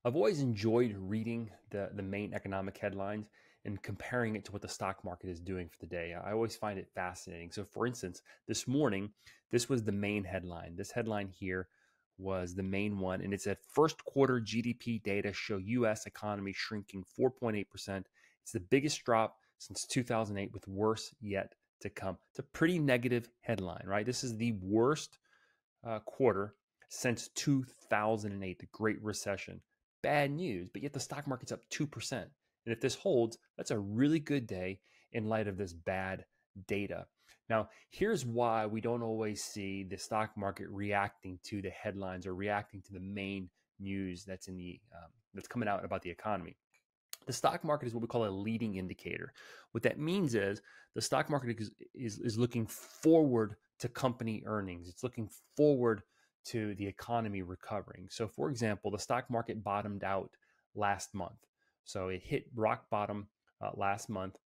I've always enjoyed reading the main economic headlines and comparing it to what the stock market is doing for the day. I always find it fascinating. So, for instance, this morning, this was the main headline. This headline here was the main one, and it said first quarter GDP data show U.S. economy shrinking 4.8%. It's the biggest drop since 2008, with worse yet to come. It's a pretty negative headline, right? This is the worst quarter since 2008, the Great Recession. Bad news, but yet the stock market's up 2%. And if this holds, that's a really good day in light of this bad data. Now, here's why we don't always see the stock market reacting to the headlines or reacting to the main news that's that's coming out about the economy. The stock market is what we call a leading indicator. What that means is the stock market is looking forward to company earnings. It's looking forward to the economy recovering. So, for example, the stock market bottomed out last month. So it hit rock bottom last month.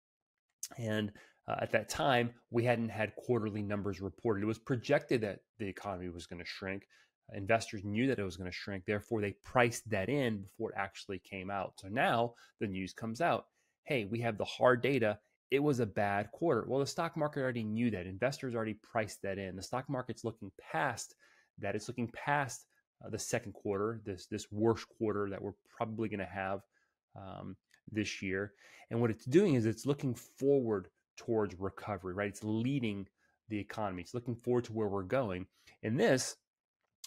And at that time, we hadn't had quarterly numbers reported. It was projected that the economy was going to shrink. Investors knew that it was going to shrink. Therefore, they priced that in before it actually came out. So now the news comes out. Hey, we have the hard data. It was a bad quarter. Well, the stock market already knew that. Investors already priced that in. The stock market's looking past that. It's looking past the second quarter, this worst quarter that we're probably going to have this year. And what it's doing is it's looking forward towards recovery, right? It's leading the economy. It's looking forward to where we're going. And this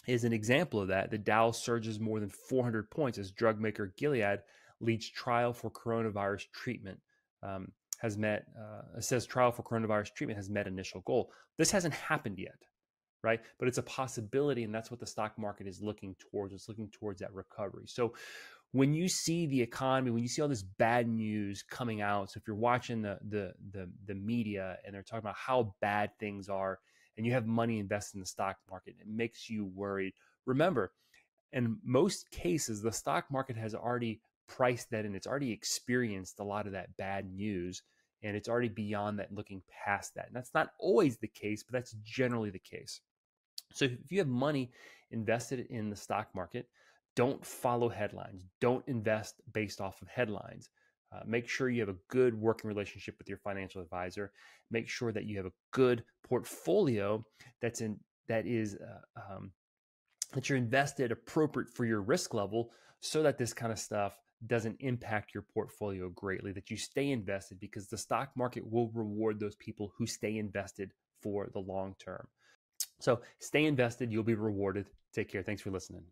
is an example of that. The Dow surges more than 400 points as drug maker Gilead leads trial for coronavirus treatment. Says trial for coronavirus treatment has met initial goal. This hasn't happened yet, right? But it's a possibility, and that's what the stock market is looking towards. It's looking towards that recovery. So when you see the economy, when you see all this bad news coming out, so if you're watching the media and they're talking about how bad things are, and you have money invested in the stock market, it makes you worried. Remember, in most cases, the stock market has already priced that in. It's already experienced a lot of that bad news, and it's already beyond that, looking past that. And that's not always the case, but that's generally the case. So if you have money invested in the stock market, don't follow headlines. Don't invest based off of headlines. Make sure you have a good working relationship with your financial advisor. Make sure that you have a good portfolio that you're invested appropriate for your risk level, so that this kind of stuff doesn't impact your portfolio greatly. That you stay invested, because the stock market will reward those people who stay invested for the long term. So stay invested. You'll be rewarded. Take care. Thanks for listening.